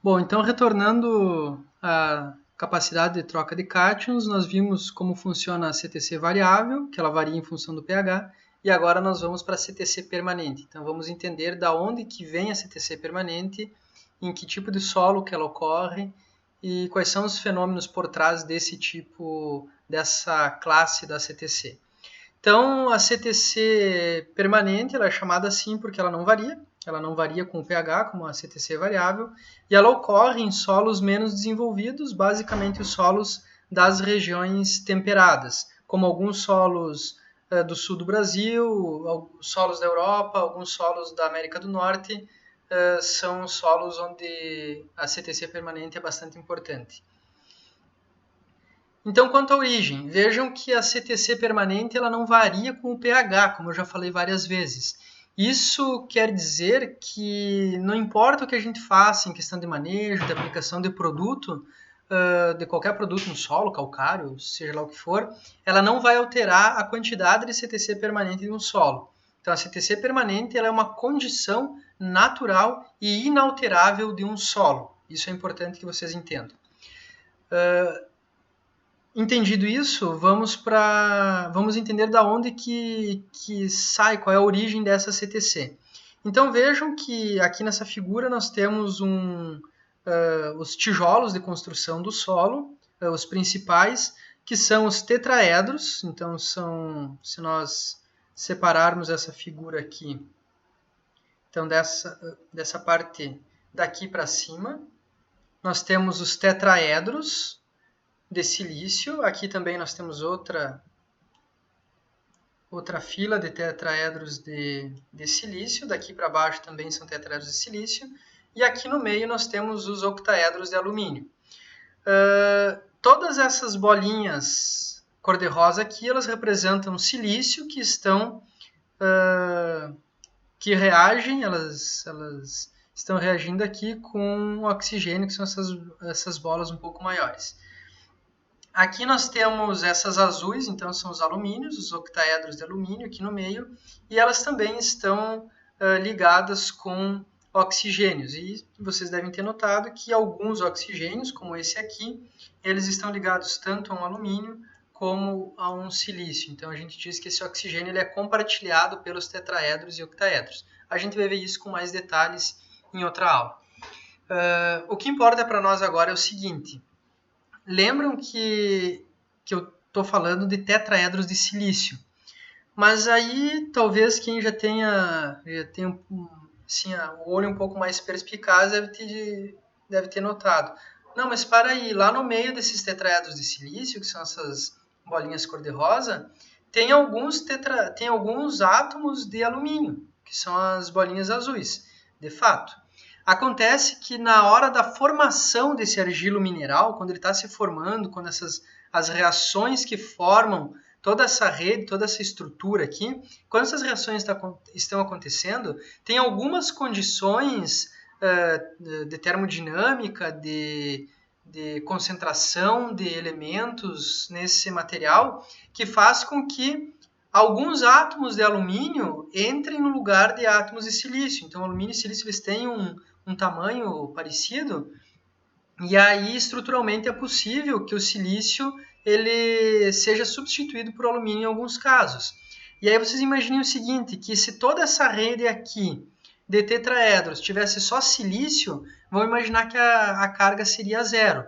Bom, então retornando à capacidade de troca de cátions, nós vimos como funciona a CTC variável, que ela varia em função do pH, e agora nós vamos para a CTC permanente. Então vamos entender da onde que vem a CTC permanente, em que tipo de solo que ela ocorre e quais são os fenômenos por trás desse tipo, dessa classe da CTC. Então, a CTC permanente ela é chamada assim porque ela não varia com o pH, como a CTC variável, e ela ocorre em solos menos desenvolvidos, basicamente os solos das regiões temperadas, como alguns solos do sul do Brasil, alguns solos da Europa, alguns solos da América do Norte, são solos onde a CTC permanente é bastante importante. Então, quanto à origem, vejam que a CTC permanente ela não varia com o pH, como eu já falei várias vezes. Isso quer dizer que não importa o que a gente faça em questão de manejo, de aplicação de produto, de qualquer produto no solo, calcário, seja lá o que for, ela não vai alterar a quantidade de CTC permanente de um solo. Então, a CTC permanente ela é uma condição natural e inalterável de um solo. Isso é importante que vocês entendam. Entendido isso, vamos entender da onde que sai, qual é a origem dessa CTC. Então vejam que aqui nessa figura nós temos os tijolos de construção do solo, os principais, que são os tetraedros. Então se nós separarmos essa figura aqui, então dessa parte daqui para cima, nós temos os tetraedros de silício. Aqui também nós temos outra fila de tetraedros de silício. Daqui para baixo também são tetraedros de silício. E aqui no meio nós temos os octaedros de alumínio. Todas essas bolinhas cor-de-rosa aqui, elas representam silício que que reagem, elas estão reagindo aqui com o oxigênio, que são essas bolas um pouco maiores. Aqui nós temos essas azuis, então são os alumínios, os octaedros de alumínio aqui no meio, e elas também estão ligadas com oxigênios. E vocês devem ter notado que alguns oxigênios, como esse aqui, eles estão ligados tanto a um alumínio como a um silício. Então a gente diz que esse oxigênio ele é compartilhado pelos tetraedros e octaedros. A gente vai ver isso com mais detalhes em outra aula. O que importa para nós agora é o seguinte. Lembram que eu estou falando de tetraedros de silício, mas aí talvez quem já tenha assim, o olho um pouco mais perspicaz deve ter notado. Não, mas para aí, lá no meio desses tetraedros de silício, que são essas bolinhas cor-de-rosa, tem alguns átomos de alumínio, que são as bolinhas azuis, de fato. Acontece que na hora da formação desse argilo mineral, quando ele está se formando, quando as reações que formam toda essa rede, toda essa estrutura aqui, quando essas reações estão acontecendo, tem algumas condições de termodinâmica, de concentração de elementos nesse material, que faz com que alguns átomos de alumínio entrem no lugar de átomos de silício. Então, alumínio e silício eles têm um tamanho parecido, e aí estruturalmente é possível que o silício ele seja substituído por alumínio em alguns casos. E aí vocês imaginem o seguinte, que se toda essa rede aqui de tetraedros tivesse só silício, vamos imaginar que a carga seria zero.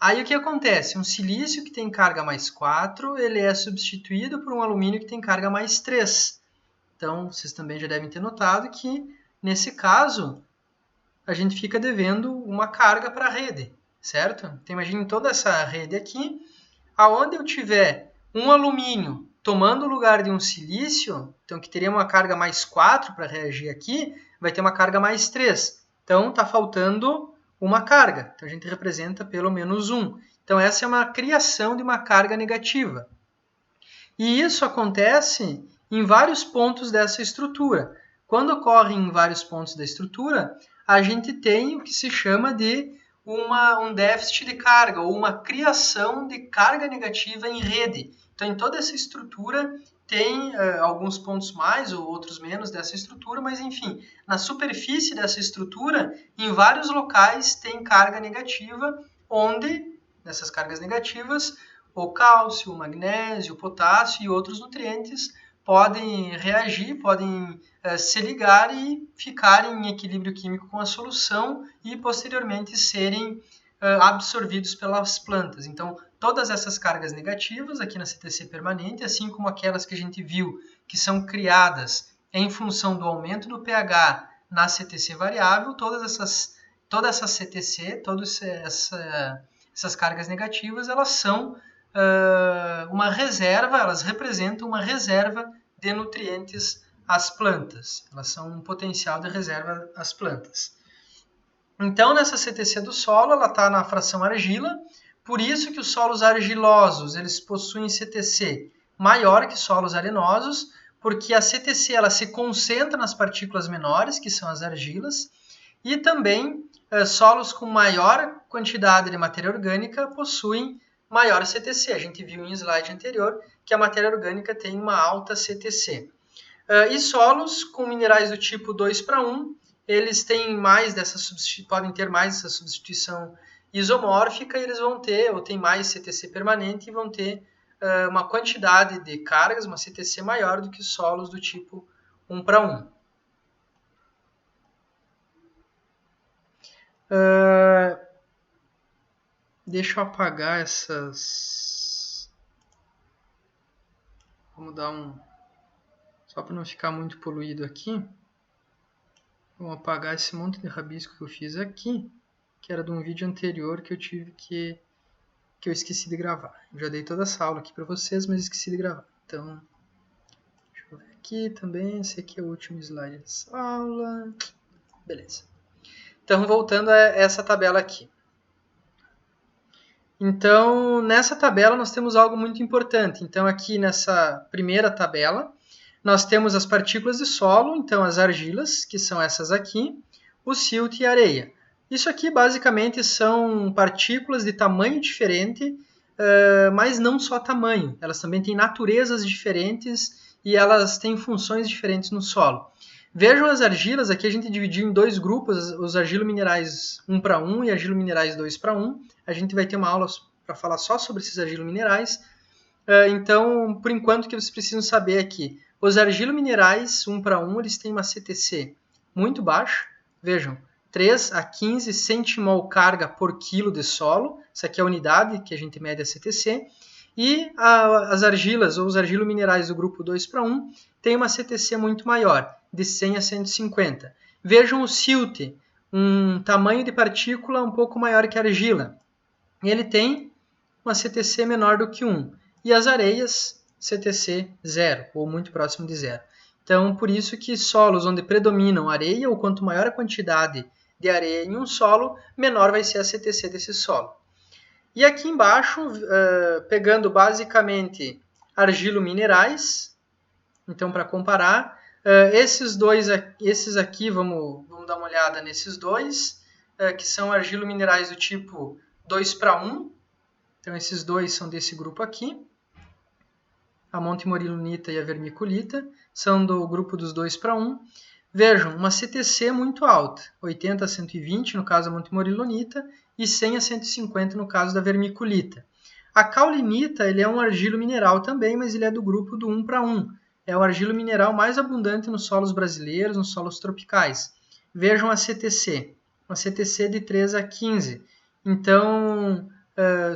Aí o que acontece? Um silício que tem carga mais 4, ele é substituído por um alumínio que tem carga mais 3. Então, vocês também já devem ter notado que, nesse caso, a gente fica devendo uma carga para a rede, certo? Então, imagine toda essa rede aqui, aonde eu tiver um alumínio tomando o lugar de um silício, então que teria uma carga mais 4 para reagir aqui, vai ter uma carga mais 3. Então, está faltando uma carga. Então, a gente representa pelo menos 1. Então, essa é uma criação de uma carga negativa. E isso acontece em vários pontos dessa estrutura. Quando ocorre em vários pontos da estrutura, a gente tem o que se chama de um déficit de carga, ou uma criação de carga negativa em rede. Então, em toda essa estrutura, tem alguns pontos mais ou outros menos dessa estrutura, mas enfim, na superfície dessa estrutura, em vários locais tem carga negativa, onde, nessas cargas negativas, o cálcio, o magnésio, o potássio e outros nutrientes podem reagir, podem se ligar e ficar em equilíbrio químico com a solução e posteriormente serem absorvidos pelas plantas. Então, todas essas cargas negativas aqui na CTC permanente, assim como aquelas que a gente viu que são criadas em função do aumento do pH na CTC variável, toda essa CTC, todas essas cargas negativas, elas são uma reserva, elas representam uma reserva de nutrientes às plantas. Elas são um potencial de reserva às plantas. Então, nessa CTC do solo, ela está na fração argila, por isso que os solos argilosos, eles possuem CTC maior que solos arenosos, porque a CTC ela se concentra nas partículas menores, que são as argilas, e também solos com maior quantidade de matéria orgânica possuem maior CTC. A gente viu em slide anterior que a matéria orgânica tem uma alta CTC. E solos com minerais do tipo 2:1, eles têm podem ter mais dessa substituição isomórfica, e eles vão ter, ou tem mais CTC permanente, e vão ter uma quantidade de cargas, uma CTC maior do que solos do tipo 1:1. Deixa eu apagar essas... Vamos dar só para não ficar muito poluído aqui. Vou apagar esse monte de rabisco que eu fiz aqui, que era de um vídeo anterior que eu tive que eu esqueci de gravar. Eu já dei toda essa aula aqui para vocês, mas esqueci de gravar. Então, deixa eu ver aqui também. Esse aqui é o último slide dessa aula. Beleza. Então, voltando a essa tabela aqui. Então, nessa tabela nós temos algo muito importante. Então, aqui nessa primeira tabela, nós temos as partículas de solo, então as argilas, que são essas aqui, o silt e a areia. Isso aqui basicamente são partículas de tamanho diferente, mas não só tamanho. Elas também têm naturezas diferentes e elas têm funções diferentes no solo. Vejam as argilas, aqui a gente dividiu em dois grupos, os argilominerais 1:1 e argilominerais 2:1. A gente vai ter uma aula para falar só sobre esses argilominerais. Então, por enquanto, o que vocês precisam saber aqui, os argilominerais 1:1, eles têm uma CTC muito baixa. Vejam, 3 a 15 centimol carga por quilo de solo. Essa aqui é a unidade que a gente mede a CTC. E as argilas, ou os argilominerais do grupo 2:1, têm uma CTC muito maior, de 100 a 150. Vejam o silt, um tamanho de partícula um pouco maior que a argila. Ele tem uma CTC menor do que 1. E as areias, CTC 0, ou muito próximo de 0. Então, por isso que solos onde predominam areia, ou quanto maior a quantidade de areia em um solo, menor vai ser a CTC desse solo. E aqui embaixo, pegando basicamente argilominerais, então para comparar, esses aqui, vamos dar uma olhada nesses dois, que são argilominerais do tipo 2:1. Então esses dois são desse grupo aqui. A montimorilonita e a vermiculita são do grupo dos 2:1. Vejam, uma CTC muito alta, 80 a 120 no caso da montimorilonita e 100 a 150 no caso da vermiculita. A caulinita ele é um argilo mineral também, mas ele é do grupo do 1:1. É o argilo mineral mais abundante nos solos brasileiros, nos solos tropicais. Vejam a CTC, uma CTC de 3 a 15. Então,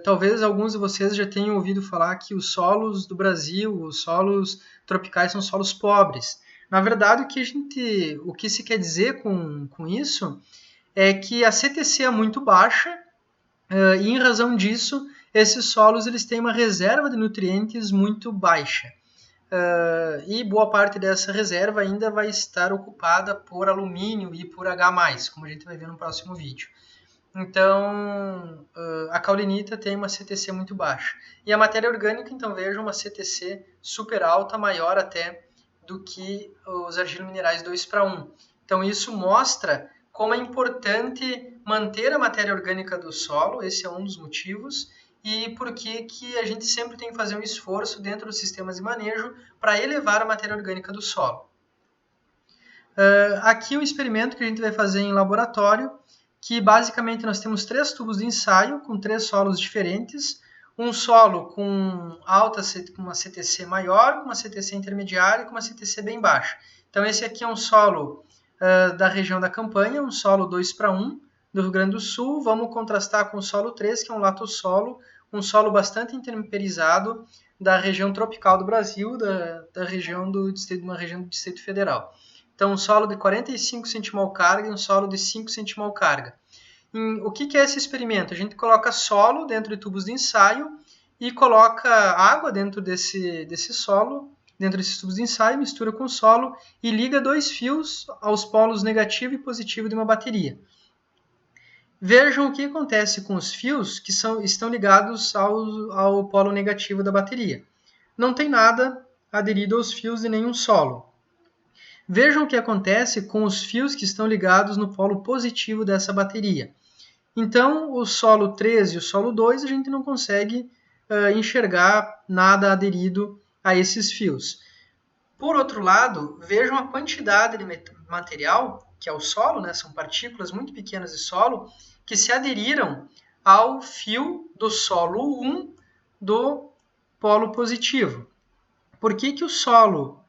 talvez alguns de vocês já tenham ouvido falar que os solos do Brasil, os solos tropicais são solos pobres. Na verdade, o que se quer dizer com isso é que a CTC é muito baixa e, em razão disso, esses solos eles têm uma reserva de nutrientes muito baixa. E boa parte dessa reserva ainda vai estar ocupada por alumínio e por H+, como a gente vai ver no próximo vídeo. Então, a caulinita tem uma CTC muito baixa. E a matéria orgânica, então, vejam uma CTC super alta, maior até do que os argilominerais 2:1. Então, isso mostra como é importante manter a matéria orgânica do solo, esse é um dos motivos, e por que a gente sempre tem que fazer um esforço dentro dos sistemas de manejo para elevar a matéria orgânica do solo. Aqui o experimento que a gente vai fazer em laboratório, que basicamente nós temos 3 tubos de ensaio com 3 solos diferentes, um solo com uma CTC maior, com uma CTC intermediária e com uma CTC bem baixa. Então esse aqui é um solo da região da Campanha, um solo 2:1 do Rio Grande do Sul. Vamos contrastar com o solo 3, que é um latossolo, um solo bastante intemperizado da região tropical do Brasil, uma região do Distrito Federal. Então, um solo de 45 centimol carga e um solo de 5 centimol carga. O que é esse experimento? A gente coloca solo dentro de tubos de ensaio e coloca água dentro desse solo, dentro desses tubos de ensaio, mistura com o solo e liga 2 fios aos polos negativo e positivo de uma bateria. Vejam o que acontece com os fios que estão ligados ao polo negativo da bateria. Não tem nada aderido aos fios de nenhum solo. Vejam o que acontece com os fios que estão ligados no polo positivo dessa bateria. Então, o solo 3 e o solo 2, a gente não consegue enxergar nada aderido a esses fios. Por outro lado, vejam a quantidade de material, que é o solo, né? São partículas muito pequenas de solo, que se aderiram ao fio do solo 1 do polo positivo. Por que o solo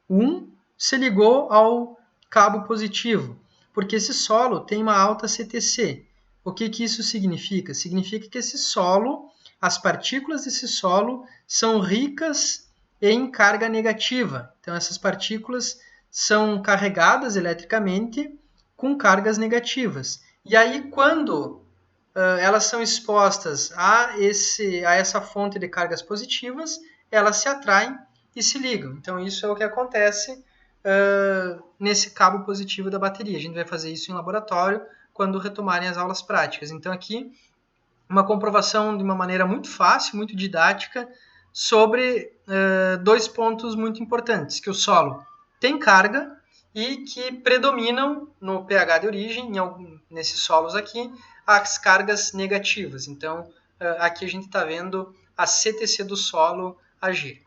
1 se ligou ao cabo positivo? Porque esse solo tem uma alta CTC. O que isso significa? Significa que esse solo, as partículas desse solo são ricas em carga negativa. Então, essas partículas são carregadas eletricamente com cargas negativas. E aí, quando elas são expostas a essa fonte de cargas positivas, elas se atraem e se ligam. Então, isso é o que acontece nesse cabo positivo da bateria. A gente vai fazer isso em laboratório quando retomarem as aulas práticas. Então, aqui, uma comprovação de uma maneira muito fácil, muito didática, sobre 2 pontos muito importantes, que o solo tem carga e que predominam no pH de origem, nesses solos aqui, as cargas negativas. Então, aqui a gente está vendo a CTC do solo agir.